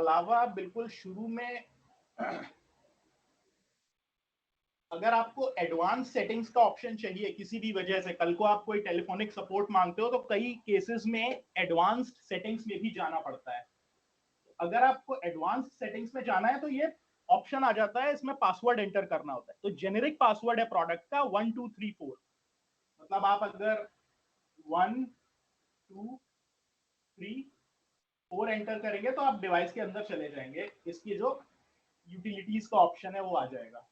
अलावा बिल्कुल शुरू में अगर आपको एडवांस सेटिंग्स का ऑप्शन चाहिए किसी भी वजह से, कल को आप कोई टेलीफोनिक सपोर्ट मांगते हो तो कई केसेस में एडवांस्ड सेटिंग्स में भी जाना पड़ता है। अगर आपको एडवांस सेटिंग्स में जाना है तो ये ऑप्शन आ जाता है, इसमें पासवर्ड एंटर करना होता है। तो जेनेरिक पासवर्ड है प्रोडक्ट का 1 2 3 4। मतलब आप अगर 1 2 3 4 एंटर करेंगे तो आप डिवाइस के अंदर चले जाएंगे, इसकी जो यूटिलिटीज का ऑप्शन है वो आ जाएगा।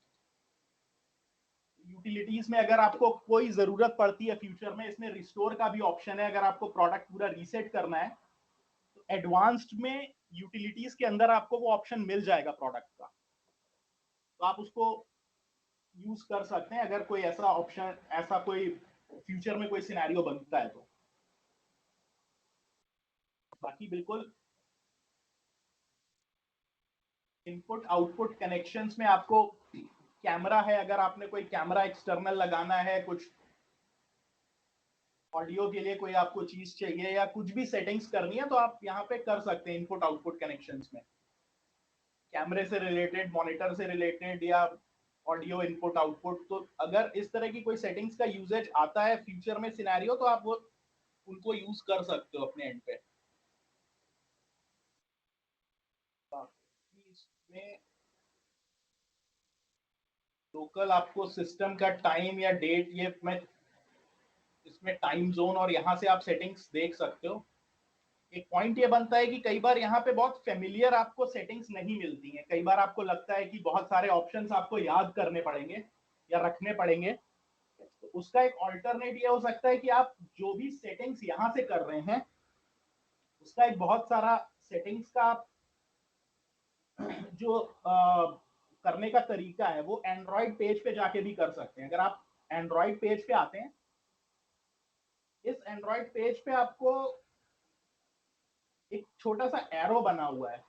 यूटिलिटीज में अगर आपको कोई जरूरत पड़ती है फ्यूचर में, इसमें रिस्टोर का भी ऑप्शन है। अगर आपको प्रोडक्ट पूरा रीसेट करना है तो एडवांस्ड में यूटिलिटीज के अंदर आपको वो ऑप्शन मिल जाएगा प्रोडक्ट का, तो आप उसको यूज कर सकते हैं अगर कोई ऐसा ऑप्शन, ऐसा कोई फ्यूचर में कोई सिनेरियो बनता है तो। बाकी बिल्कुल इनपुट आउटपुट कनेक्शंस में आपको कैमरा है, अगर आपने कोई कैमरा एक्सटर्नल लगाना है, कुछ ऑडियो के लिए कोई आपको चीज चाहिए या कुछ भी सेटिंग्स करनी है तो आप यहाँ पे कर सकते हैं इनपुट आउटपुट कनेक्शंस में, कैमरे से रिलेटेड, मॉनिटर से रिलेटेड या ऑडियो इनपुट आउटपुट। तो अगर इस तरह की कोई सेटिंग्स का यूजेज आता है फ्यूचर में सिनेरियो तो आप वो उनको यूज कर सकते हो अपने एंड पे। इसमें लोकल आपको सिस्टम का टाइम या डेट, ये मैं इसमें टाइम जोन और यहाँ से आप सेटिंग्स देख सकते हो। एक पॉइंट ये बनता है कि कई बार यहाँ पे बहुत फेमिलियर आपको सेटिंग्स नहीं मिलती हैं। कई बार आपको लगता है कि बहुत सारे ऑप्शंस आपको याद करने पड़ेंगे या रखने पड़ेंगे, तो उसका एक ऑल्टरनेट ये हो सकता है कि आप जो भी सेटिंग्स यहाँ से कर रहे हैं उसका एक बहुत सारा सेटिंग्स का जो करने का तरीका है वो एंड्रॉइड पेज पे जाके भी कर सकते हैं। अगर आप एंड्रॉइड पेज पे आते हैं, इस एंड्रॉइड पेज पे आपको एक छोटा सा एरो बना हुआ है,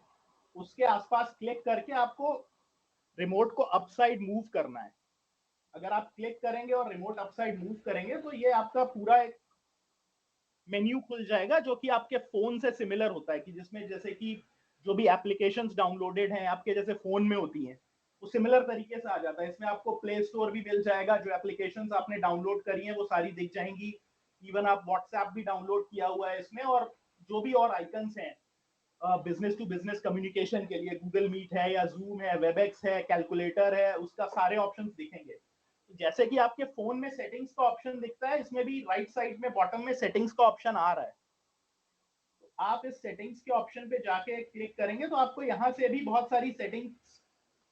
उसके आसपास क्लिक करके आपको रिमोट को अपसाइड मूव करना है। अगर आप क्लिक करेंगे और रिमोट अपसाइड मूव करेंगे तो ये आपका पूरा एक मेन्यू खुल जाएगा जो कि आपके फोन से सिमिलर होता है, कि जिसमें जैसे कि जो भी एप्लीकेशंस डाउनलोडेड हैं आपके जैसे फोन में होती हैं वो सिमिलर तरीके से आ जाता है। इसमें आपको प्ले स्टोर भी मिल जाएगा, जो एप्लीकेशंस आपने डाउनलोड करी हैं वो सारी दिख जाएंगी। इवन आप व्हाट्सएप भी डाउनलोड किया हुआ है इसमें, और जो भी और आइकन्स हैं बिजनेस टू बिजनेस कम्युनिकेशन के लिए, गूगल मीट है या जूम है, वेबएक्स है, कैलकुलेटर है, उसका सारे ऑप्शंस दिखेंगे। जैसे कि आपके फोन में सेटिंग्स का ऑप्शन दिखता है, इसमें भी राइट साइड में बॉटम में सेटिंग्स का ऑप्शन आ रहा है। तो आप इस सेटिंग्स के ऑप्शन पे जाके क्लिक करेंगे तो आपको यहाँ से भी बहुत सारी सेटिंग्स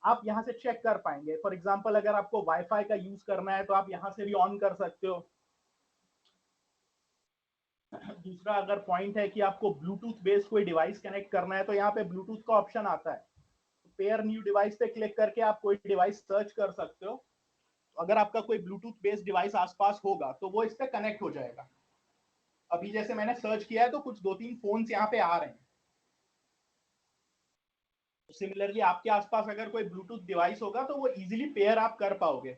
आप यहाँ से चेक कर पाएंगे। फॉर एग्जांपल अगर आपको वाईफाई का यूज करना है तो आप यहाँ से भी ऑन कर सकते हो। दूसरा अगर पॉइंट है कि आपको ब्लूटूथ बेस्ड कोई डिवाइस कनेक्ट करना है तो यहाँ पे ब्लूटूथ का ऑप्शन आता है। पेयर न्यू डिवाइस पे क्लिक करके आप कोई डिवाइस सर्च कर सकते हो। तो अगर आपका कोई ब्लूटूथ बेस्ड डिवाइस आसपास होगा तो वो इस पे कनेक्ट हो जाएगा। अभी जैसे मैंने सर्च किया है तो कुछ 2-3 फोन्स यहाँ पे आ रहे हैं। तो सिमिलरली आपके आसपास अगर कोई ब्लूटूथ डिवाइस होगा तो वो इजीली पेयर आप कर पाओगे।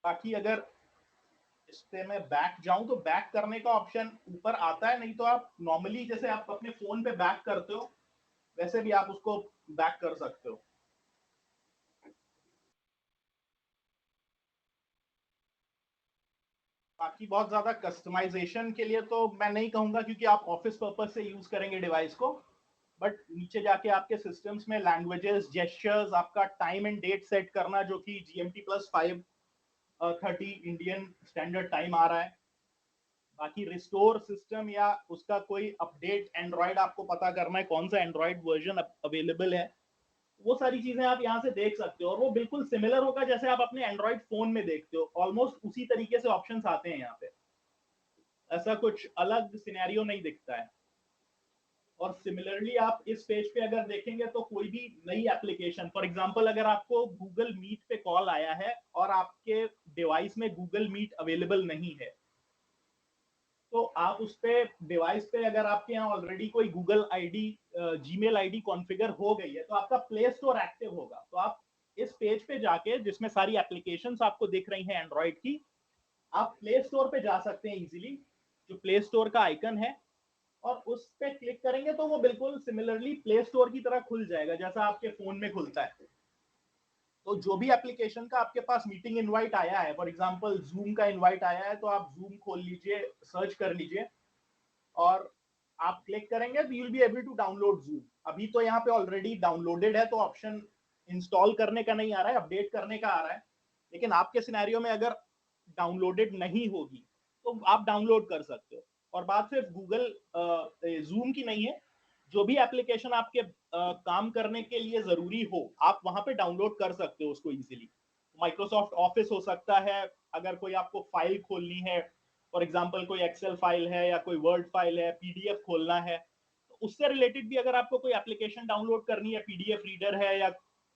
बाकी अगर इस पे मैं बैक जाऊं तो बैक करने का ऑप्शन ऊपर आता है, नहीं तो आप नॉर्मली जैसे आप अपने फोन पे बैक करते हो वैसे भी आप उसको बैक कर सकते हो। बाकी बहुत ज्यादा कस्टमाइजेशन के लिए तो मैं नहीं कहूंगा, क्योंकि आप ऑफिस पर्पज से यूज करेंगे डिवाइस को। बट नीचे जाके आपके सिस्टम्स में लैंग्वेजेस, जेस्चर्स, आपका टाइम एंड डेट सेट करना जो कि GMT+5:30 इंडियन स्टैंडर्ड टाइम आ रहा है। बाकी रिस्टोर सिस्टम या उसका कोई अपडेट, एंड्रॉइड आपको पता करना है कौन सा एंड्रॉइड वर्जन अवेलेबल है, वो सारी चीजें आप यहाँ से देख सकते हो। और वो बिल्कुल सिमिलर होगा जैसे आप अपने एंड्रॉइड फोन में देखते हो, ऑलमोस्ट उसी तरीके से ऑप्शंस आते हैं यहाँ पे। ऐसा कुछ अलग सिनेरियो नहीं दिखता है। और सिमिलरली आप इस पेज पे अगर देखेंगे तो कोई भी नई एप्लीकेशन, फॉर एग्जांपल अगर आपको गूगल मीट पे कॉल आया है और आपके डिवाइस में गूगल मीट अवेलेबल नहीं है, तो आप उस पे डिवाइस पे अगर आपके यहाँ ऑलरेडी कोई Google ID, Gmail ID configure हो गई है तो आपका प्ले स्टोर एक्टिव होगा। तो आप इस पेज पे जाके, जिसमें सारी एप्लीकेशंस आपको दिख रही हैं एंड्रॉइड की, आप प्ले स्टोर पे जा सकते हैं इजीली, जो प्ले स्टोर का आइकन है, और उस पे क्लिक करेंगे तो वो बिल्कुल सिमिलरली प्ले स्टोर की तरह खुल जाएगा जैसा आपके फोन में खुलता है। तो जो भी एप्लीकेशन का आपके पास मीटिंग इनवाइट आया है, फॉर एग्जांपल जूम का इनवाइट आया है, तो आप जूम खोल लीजिए, सर्च कर लीजिए और आप क्लिक करेंगे तो you will be able to download Zoom. अभी तो यहाँ पे ऑलरेडी डाउनलोडेड है तो ऑप्शन इंस्टॉल करने का नहीं आ रहा है, अपडेट करने का आ रहा है। लेकिन आपके सिनेरियो में अगर डाउनलोडेड नहीं होगी तो आप डाउनलोड कर सकते हो। और बात सिर्फ गूगल जूम की नहीं है, जो भी एप्लीकेशन आपके काम करने के लिए जरूरी हो आप वहां पे डाउनलोड कर सकते हो उसको इजीली। माइक्रोसॉफ्ट ऑफिस हो सकता है, अगर कोई आपको फाइल खोलनी है, फॉर एग्जांपल कोई एक्सेल फाइल है या कोई वर्ड फाइल है, पीडीएफ खोलना है, तो उससे रिलेटेड भी अगर आपको कोई एप्लीकेशन डाउनलोड करनी है, पीडीएफ रीडर है या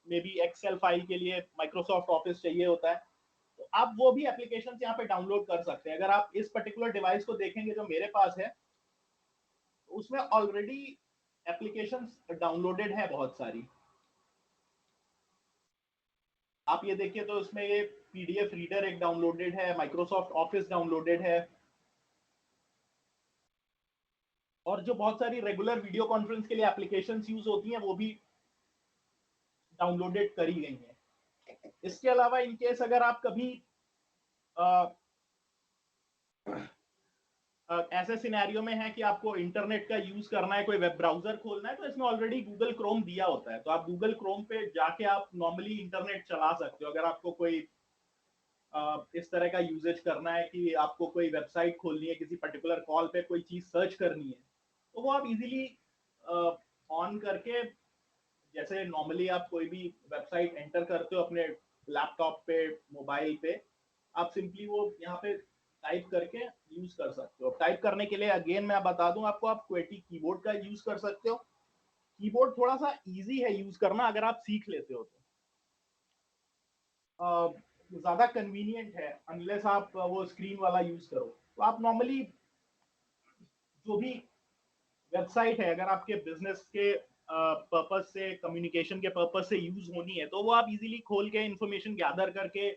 मे बी एक्सेल फाइल के लिए माइक्रोसॉफ्ट ऑफिस चाहिए होता है, तो आप वो भी एप्लीकेशन यहाँ पे डाउनलोड कर सकते हैं। अगर आप इस पर्टिकुलर डिवाइस को देखेंगे जो मेरे पास है, तो उसमें ऑलरेडी एप्लीकेशंस डाउनलोडेड है बहुत सारी। आप ये देखिए तो इसमें ये पीडीएफ रीडर एक डाउनलोडेड है, माइक्रोसॉफ्ट ऑफिस डाउनलोडेड है, और जो बहुत सारी रेगुलर वीडियो कॉन्फ्रेंस के लिए एप्लीकेशंस यूज होती हैं वो भी डाउनलोडेड करी गई हैं। इसके अलावा इन केस अगर आप कभी ऐसे सिनेरियो में है कि आपको इंटरनेट का यूज करना है, कोई वेब ब्राउजर खोलना है, तो इसमें ऑलरेडी गूगल क्रोम दिया होता है, तो आप गूगल क्रोम पे जाके आप नॉर्मली इंटरनेट चला सकते हो। अगर आपको कोई इस तरह का यूजेज करना है कि आपको कोई वेबसाइट खोलनी है, किसी पर्टिकुलर कॉल पे कोई चीज सर्च करनी है, तो वो आप इजीली ऑन करके, जैसे नॉर्मली आप कोई भी वेबसाइट एंटर करते हो अपने लैपटॉप पे, मोबाइल पे, आप सिंपली वो यहाँ पे टाइप करके यूज कर सकते हो। टाइप करने के लिए अगेन मैं बता दूं आपको, आप क्वेटी कीबोर्ड का यूज कर सकते हो। कीबोर्ड थोड़ा सा इजी है यूज करना अगर आप सीख लेते हो तो, ज्यादा कन्वीनियंट है अनलेस आप वो स्क्रीन वाला यूज करो। तो आप नॉर्मली जो भी वेबसाइट है, अगर आपके बिजनेस के पर्पज से, कम्युनिकेशन के पर्पज से यूज होनी है, तो वो आप इजीली खोल के इंफॉर्मेशन गैदर करके,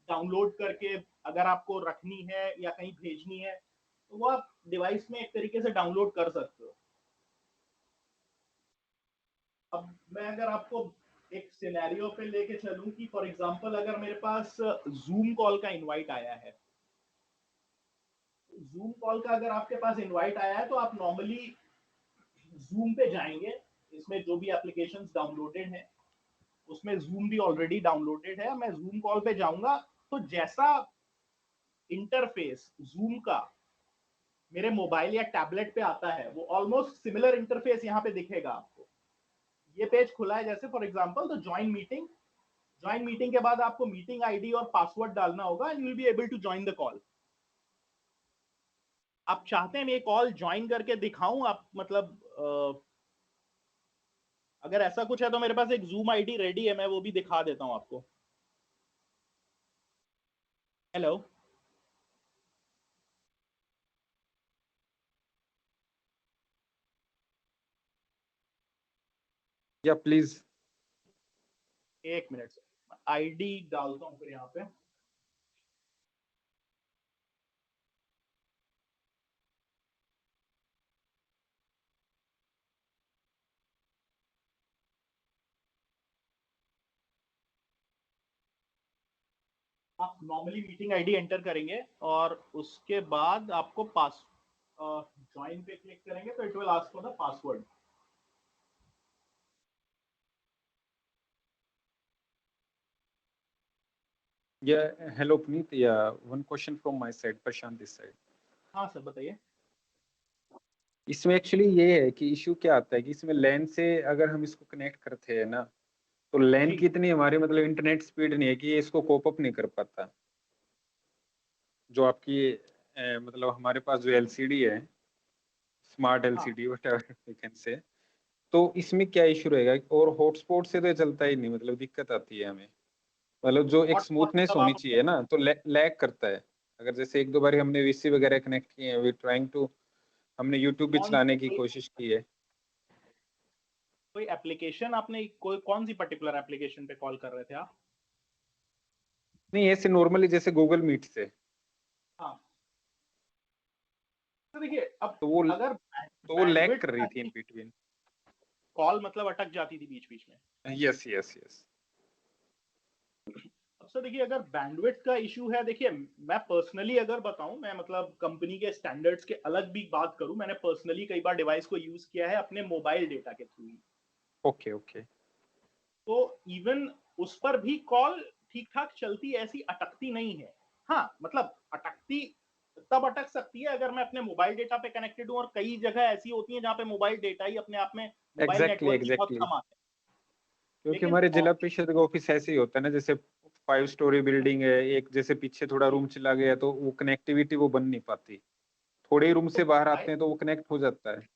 डाउनलोड करके, अगर आपको रखनी है या कहीं भेजनी है, तो वो आप डिवाइस में एक तरीके से डाउनलोड कर सकते हो। अब मैं अगर आपको एक सिनेरियो पे लेके चलूं कि फॉर एग्जांपल अगर मेरे पास जूम कॉल का इनवाइट आया है, जूम कॉल का अगर आपके पास इनवाइट आया है तो आप नॉर्मली जूम पे जाएंगे, इसमें जो भी एप्लीकेशंस डाउनलोडेड हैं उसमें जूम भी ऑलरेडी डाउनलोडेड है। मैं जूम कॉल पे जाऊंगा तो जैसा इंटरफेस जूम का मेरे मोबाइल या टैबलेट पे आता है, वो ऑलमोस्ट सिमिलर इंटरफेस यहाँ पे दिखेगा आपको। ये पेज खुला है जैसे फॉर एग्जांपल, तो ज्वाइन मीटिंग, ज्वाइन मीटिंग के बाद आपको मीटिंग आईडी और पासवर्ड डालना होगा and you will be able to join the call. आप चाहते हैं मैं ये कॉल ज्वाइन करके दिखाऊं, आप मतलब अगर ऐसा कुछ है तो मेरे पास एक जूम आईडी रेडी है, मैं वो भी दिखा देता हूं आपको। हेलो, या प्लीज। एक मिनट से आईडी डालता हूँ फिर यहाँ पे। आप नॉर्मली मीटिंग आईडी एंटर करेंगे और उसके बाद आपको पास ज्वाइन पे क्लिक करेंगे तो it will ask for the password. या हेलो पुनीत, या one question from my side, Prashant this side. हाँ सर बताइए। इसमें एक्चुअली ये है कि इशू क्या आता है कि इसमें लैन से अगर हम इसको कनेक्ट करते हैं ना, तो लैन जी की इतनी हमारी मतलब इंटरनेट स्पीड नहीं है कि ये इसको कोप अप नहीं कर पाता। जो आपकी मतलब हमारे पास जो एलसीडी है, स्मार्ट हाँ, LCD whatever we can say, तो इसमें क्या इशू रहेगा? और हॉटस्पॉट से तो ये चलता ही नहीं, मतलब दिक्कत आती है हमें। मतलब जो एक हॉटस्पॉट स्मूथनेस मतलब होनी आप चाहिए ना, तो लैग करता है। अगर जैसे एक दो बार हमने वीसी वगैरह कनेक्ट किए हैं, वी ट्राइंग टू, हमने यूट्यूब भी कौन सी, चलाने की कोई कोशिश की है। कोई एप्लीकेशन आपने, कोई कौन सी पर्टिकुलर एप्लीकेशन पे कॉल कर रहे थे आप? नहीं, ऐसे नॉर्मली जैसे गूगल मीट से। हाँ, तो देखिए अब तो वो अगर लैग bandwidth कर रही थी इन बिटवीन। कॉल मतलब अटक जाती थी बीच बीच में। Yes yes yes. अब सर देखिए अगर बैंडविड्थ का इशू है, देखिए मैं पर्सनली अगर बताऊं, मैं मतलब कंपनी के स्टैंडर्ड्स के अलग भी बात करूं, मैंने पर्सनली कई बार डिवाइस को यूज किया है अपने मोबाइल डेटा के थ्रू। Okay okay. तो इवन उस पर भी कॉल ठीक ठाक चलती, ऐसी अटकती नहीं है। हाँ मतलब अटकती तब अटक सकती है अगर मैं अपने मोबाइल डेटा पे कनेक्टेड हूं, और कई जगह ऐसी होती है जहां पे मोबाइल डेटा ही अपने आप में मोबाइल एग्जैक्टली नेटवर्क ही बहुत एग्जैक्टली। कम आता है। क्योंकि लेकिन हमारे जिला ऑफिस, परिषद का ऑफिस ऐसे ही होता है ना, जैसे 5 स्टोरी बिल्डिंग है, एक जैसे पीछे थोड़ा रूम चला गया तो वो कनेक्टिविटी वो बन नहीं पाती। थोड़े ही रूम से बाहर आते हैं तो वो कनेक्ट हो जाता है।